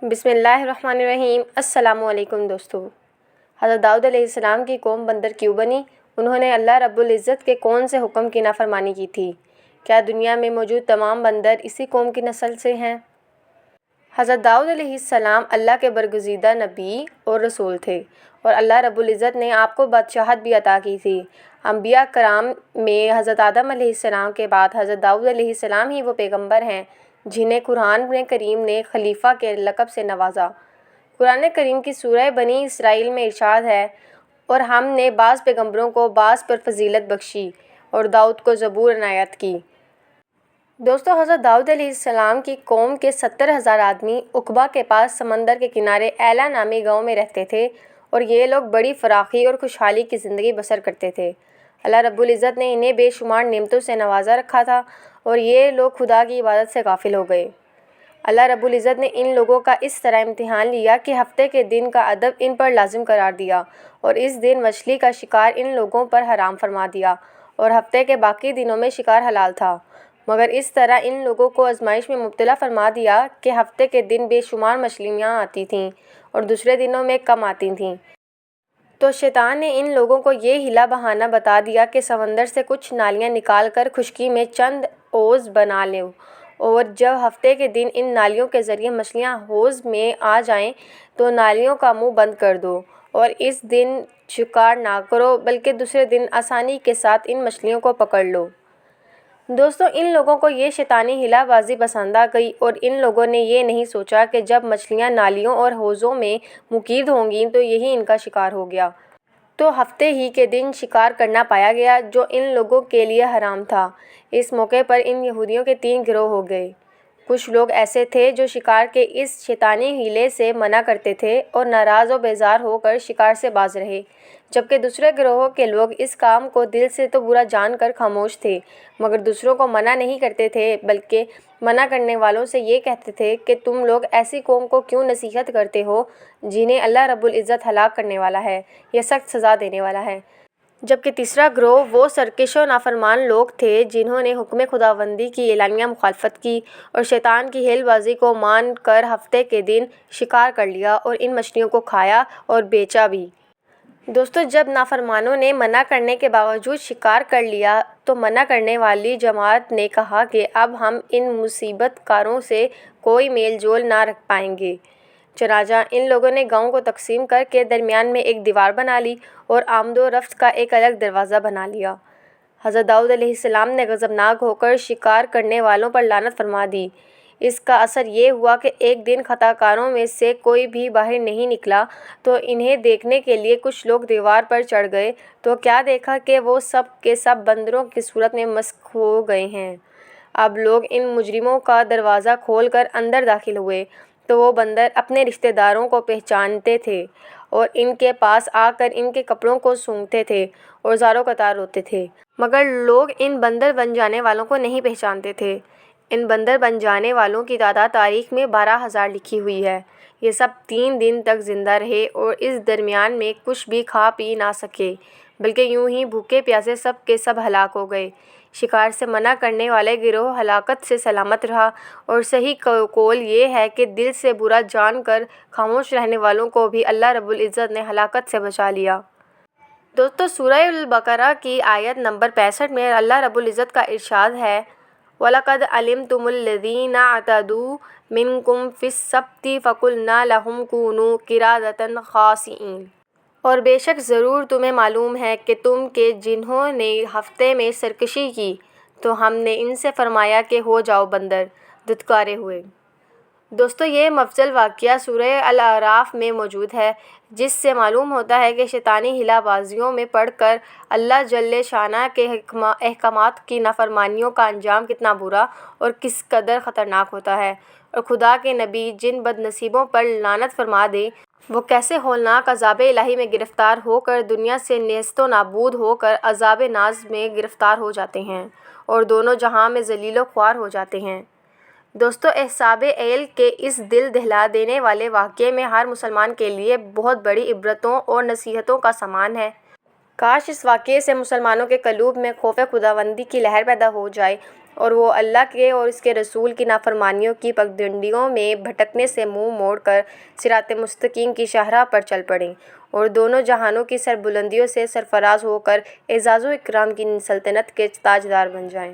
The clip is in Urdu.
بسم اللہ الرحمن الرحیم۔ السلام علیکم دوستو۔ حضرت داؤد علیہ السلام کی قوم بندر کیوں بنی؟ انہوں نے اللہ رب العزت کے کون سے حکم کی نافرمانی کی تھی؟ کیا دنیا میں موجود تمام بندر اسی قوم کی نسل سے ہیں؟ حضرت داؤد علیہ السلام اللہ کے برگزیدہ نبی اور رسول تھے، اور اللہ رب العزت نے آپ کو بادشاہت بھی عطا کی تھی۔ انبیاء کرام میں حضرت آدم علیہ السلام کے بعد حضرت داؤد علیہ السلام ہی وہ پیغمبر ہیں جنہیں قرآن کریم نے خلیفہ کے لقب سے نوازا۔ قرآن کریم کی سورہ بنی اسرائیل میں ارشاد ہے، اور ہم نے بعض پیغمبروں کو بعض پر فضیلت بخشی اور داؤد کو زبور عنایت کی۔ دوستو، حضرت داؤد علیہ السلام کی قوم کے 70,000 آدمی عقبہ کے پاس سمندر کے کنارے ایلا نامی گاؤں میں رہتے تھے، اور یہ لوگ بڑی فراخی اور خوشحالی کی زندگی بسر کرتے تھے۔ اللہ رب العزت نے انہیں بے شمار نعمتوں سے نوازا رکھا تھا، اور یہ لوگ خدا کی عبادت سے غافل ہو گئے۔ اللہ رب العزت نے ان لوگوں کا اس طرح امتحان لیا کہ ہفتے کے دن کا ادب ان پر لازم قرار دیا، اور اس دن مچھلی کا شکار ان لوگوں پر حرام فرما دیا، اور ہفتے کے باقی دنوں میں شکار حلال تھا۔ مگر اس طرح ان لوگوں کو آزمائش میں مبتلا فرما دیا کہ ہفتے کے دن بے شمار مچھلیاں آتی تھیں اور دوسرے دنوں میں کم آتی تھیں۔ تو شیطان نے ان لوگوں کو یہ ہیلا بہانہ بتا دیا کہ سمندر سے کچھ نالیاں نکال کر خشکی میں چند حوض بنا لو، اور جب ہفتے کے دن ان نالیوں کے ذریعے مچھلیاں حوض میں آ جائیں تو نالیوں کا منہ بند کر دو، اور اس دن شکار نہ کرو بلکہ دوسرے دن آسانی کے ساتھ ان مچھلیوں کو پکڑ لو۔ دوستو، ان لوگوں کو یہ شیطانی ہیلا بازی پسند آ گئی، اور ان لوگوں نے یہ نہیں سوچا کہ جب مچھلیاں نالیوں اور حوضوں میں مقید ہوں گی تو یہی ان کا شکار ہو گیا۔ تو ہفتے ہی کے دن شکار کرنا پایا گیا جو ان لوگوں کے لیے حرام تھا۔ اس موقع پر ان یہودیوں کے 3 گروہ ہو گئے۔ کچھ لوگ ایسے تھے جو شکار کے اس شیطانی ہیلے سے منع کرتے تھے اور ناراض و بیزار ہو کر شکار سے باز رہے، جبکہ دوسرے گروہ کے لوگ اس کام کو دل سے تو برا جان کر خاموش تھے، مگر دوسروں کو منع نہیں کرتے تھے، بلکہ منع کرنے والوں سے یہ کہتے تھے کہ تم لوگ ایسی قوم کو کیوں نصیحت کرتے ہو جنہیں اللہ رب العزت ہلاک کرنے والا ہے یا سخت سزا دینے والا ہے۔ جبکہ تیسرا گروہ وہ سرکش و نافرمان لوگ تھے جنہوں نے حکم خداوندی کی اعلانیہ مخالفت کی اور شیطان کی ہیل بازی کو مان کر ہفتے کے دن شکار کر لیا اور ان مچھلیوں کو کھایا اور بیچا بھی۔ دوستو، جب نافرمانوں نے منع کرنے کے باوجود شکار کر لیا تو منع کرنے والی جماعت نے کہا کہ اب ہم ان مصیبت کاروں سے کوئی میل جول نہ رکھ پائیں گے۔ چنانچہ ان لوگوں نے گاؤں کو تقسیم کر کے درمیان میں ایک دیوار بنا لی اور آمد و رفت کا ایک الگ دروازہ بنا لیا۔ حضرت داؤد علیہ السلام نے غضبناک ہو کر شکار کرنے والوں پر لعنت فرما دی۔ اس کا اثر یہ ہوا کہ ایک دن خطا کاروں میں سے کوئی بھی باہر نہیں نکلا تو انہیں دیکھنے کے لیے کچھ لوگ دیوار پر چڑھ گئے تو کیا دیکھا کہ وہ سب کے سب بندروں کی صورت میں مسخ ہو گئے ہیں۔ اب لوگ ان مجرموں کا دروازہ کھول کر اندر داخل ہوئے تو وہ بندر اپنے رشتہ داروں کو پہچانتے تھے اور ان کے پاس آ کر ان کے کپڑوں کو سونگھتے تھے اور زاروں قطار روتے تھے، مگر لوگ ان بندر بن جانے والوں کو نہیں پہچانتے تھے۔ ان بندر بن جانے والوں کی تعداد تاریخ میں 12,000 لکھی ہوئی ہے۔ یہ سب 3 دن تک زندہ رہے اور اس درمیان میں کچھ بھی کھا پی نہ سکے، بلکہ یوں ہی بھوکے پیاسے سب کے سب ہلاک ہو گئے۔ شکار سے منع کرنے والے گروہ ہلاکت سے سلامت رہا، اور صحیح قول یہ ہے کہ دل سے برا جان کر خاموش رہنے والوں کو بھی اللہ رب العزت نے ہلاکت سے بچا لیا۔ دوستو، سورہ البقرہ کی آیت نمبر 65 میں اللہ رب العزت کا ارشاد ہے، وَلَقَدْ عَلِمْتُمُ الَّذِينَ اعْتَدُوا مِنْكُمْ فِي السَّبْتِ فَقُلْنَا لَهُمْ كُونُوا قِرَادَةً خَاسِئِينَ۔ اور بے شک ضرور تمہیں معلوم ہے کہ تم کے جنہوں نے ہفتے میں سرکشی کی تو ہم نے ان سے فرمایا کہ ہو جاؤ بندر دھتکارے ہوئے۔ دوستو، یہ مفصل واقعہ سورہ الاعراف میں موجود ہے، جس سے معلوم ہوتا ہے کہ شیطانی ہیلا بازیوں میں پڑ کر اللہ جل شانہ کے احکامات کی نافرمانیوں کا انجام کتنا برا اور کس قدر خطرناک ہوتا ہے، اور خدا کے نبی جن بد نصیبوں پر لعنت فرما دے وہ کیسے ہولناک عذاب الہی میں گرفتار ہو کر دنیا سے نیست و نابود ہو کر عذاب ناز میں گرفتار ہو جاتے ہیں اور دونوں جہاں میں ذلیل و خوار ہو جاتے ہیں۔ دوستو، اصحاب ایل کے اس دل دہلا دینے والے واقعے میں ہر مسلمان کے لیے بہت بڑی عبرتوں اور نصیحتوں کا سامان ہے۔ کاش اس واقعے سے مسلمانوں کے قلوب میں خوف خداوندی کی لہر پیدا ہو جائے اور وہ اللہ کے اور اس کے رسول کی نافرمانیوں کی پگڈنڈیوں میں بھٹکنے سے منہ موڑ کر صراط مستقیم کی شاہراہ پر چل پڑیں اور دونوں جہانوں کی سربلندیوں سے سرفراز ہو کر اعزاز و اکرام کی سلطنت کے تاجدار بن جائیں۔